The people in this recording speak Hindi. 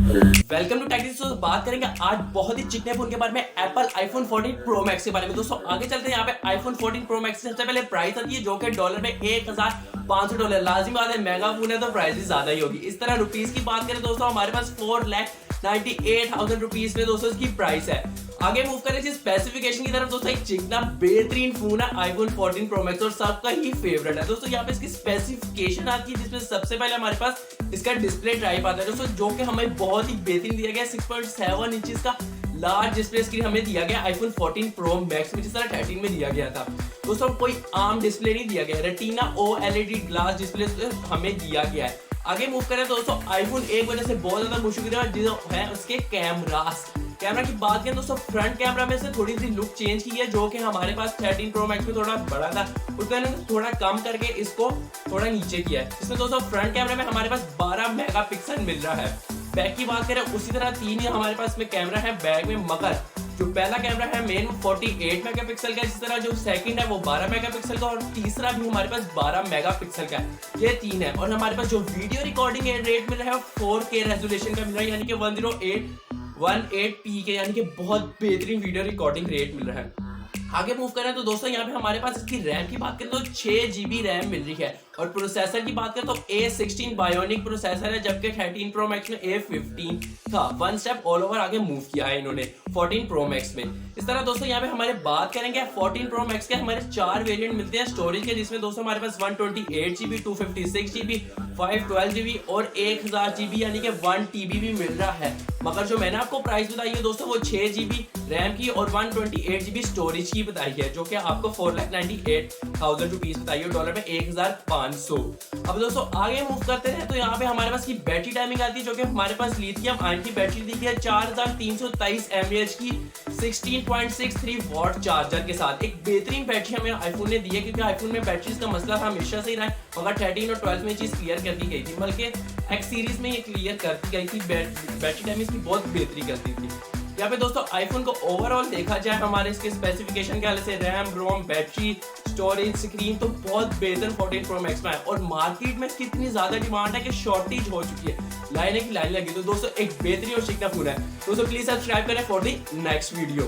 Welcome to take. तो बात करेंगे आज बहुत ही चिकने फोन के बारे में, एप्पल आईफोन 14 प्रो मैक्स के बारे में। दोस्तों आगे चलते हैं। यहाँ पे आईफोन 14 प्रो मैक्स की सबसे पहले प्राइस आती है जो कि डॉलर में $1500। लाजिम बात है, महंगा फोन है तो प्राइस ज्यादा ही होगी। इस तरह रुपीस की बात करें दोस्तों, हमारे पास 4,98,000 रुपीज में दोस्तों इसकी प्राइस है। आगे मूव करें स्पेसिफिकेशन की तरफ। दोस्तों एक चिकना बेहतरीन फोन है आईफोन 14 प्रो मैक्स और सबका ही फेवरेट है। दोस्तों यहाँ पे इसकी स्पेसिफिकेशन आती है जिसमें सबसे पहले हमारे पास इसका डिस्प्ले टाइप आता है दोस्तों, जो कि हमें बहुत ही बेहतरीन दिया गया। 6.7 इंचेस का लार्ज डिस्प्ले स्क्रीन हमें दिया गया आईफोन 14 प्रो मैक्स में, जिस तरह 13 में दिया गया था। दोस्तों कोई आम डिस्प्ले नहीं दिया गया, रेटिना OLED ग्लास डिस्प्ले हमें दिया गया है। आगे मूव करें दोस्तों, आईफोन एक वजह से बहुत ज्यादा मशहूर है उसके कैमरा की बात करें दोस्तों, फ्रंट कैमरा में से थोड़ी सी लुक चेंज की है, जो कि हमारे पास 13 प्रो मैक्स में थोड़ा बड़ा था, उसको थोड़ा कम करके इसको थोड़ा नीचे किया है। इसमें दोस्तों फ्रंट कैमरा में हमारे पास 12 मेगापिक्सल मिल रहा है। बैक की बात करें उसी तरह 3 ही हमारे पास में कैमरा है बैक में, मगर जो पहला कैमरा है मेन 48 मेगापिक्सल का, इसी तरह जो सेकंड है वो 12 मेगापिक्सल का और तीसरा भी हमारे पास 12 मेगापिक्सल का है। ये 3 है। और हमारे पास जो वीडियो रिकॉर्डिंग रेट मिल रहा है 4K रेजोल्यूशन का मिल रहा है, यानी कि 1080p के, यानी कि बहुत बेहतरीन वीडियो रिकॉर्डिंग रेट मिल रहा है। आगे मूव करें तो दोस्तों यहाँ पे हमारे पास इसकी रैम की बात करें तो 6GB रैम मिल रही है। और प्रोसेसर की बात करें तो A16 बायोनिक प्रोसेसर है, जबकि 13 प्रो मैक्स में A15 था। 1 स्टेप ऑल ओवर आगे मूव किया है इन्होंने 14 प्रो मैक्स में। इस तरह दोस्तों यहाँ पे हमारे बात करेंगे 14 प्रो मैक्स के हमारे 4 वेरिएंट मिलते हैं स्टोरेज के, जिसमें दोस्तों हमारे पास 128GB, 256GB, 512GB और 1000GB यानी कि 1TB भी मिल रहा है। मगर जो मैंने आपको प्राइस बताई है दोस्तों वो 6GB रैम की और 128GB स्टोरेज की बताई है, जो कि आपको 4,98,000 रुपीज बताई है, डॉलर में 1,500। अब दोस्तों आगे मूव करते हैं तो यहाँ पे हमारे पास की बैटरी टाइमिंग आती है, जो कि हमारे पास लिथियम आयन की बैटरी दी गई है 4323 mAh की 16.63 वॉट चार्जर के साथ। एक बेहतरीन बैटरी हमें आईफोन ने दी है, क्योंकि आईफोन में बैटरीज का मसला था हमेशा से ही रहा है, मगर 13 और 12 में चीज क्लियर कर दी गई थी, बल्कि एक्स सीरीज में ये क्लियर कर दी गई थी। बैटरी टाइमिंग की बहुत बेहतरी करती थी। यहाँ पे दोस्तों आईफोन को ओवरऑल देखा जाए हमारे इसके स्पेसिफिकेशन के हवाले से, RAM ROM battery storage screen तो बहुत बेहतर 14 प्रो मैक्स में है। और मार्केट में इसकी इतनी ज्यादा डिमांड है कि शॉर्टेज हो चुकी है, लाइन की लाइन लगी। तो दोस्तों एक बेहतरीन और चिकना फोन है। दोस्तों प्लीज सब्सक्राइब करें फॉर द नेक्स्ट वीडियो।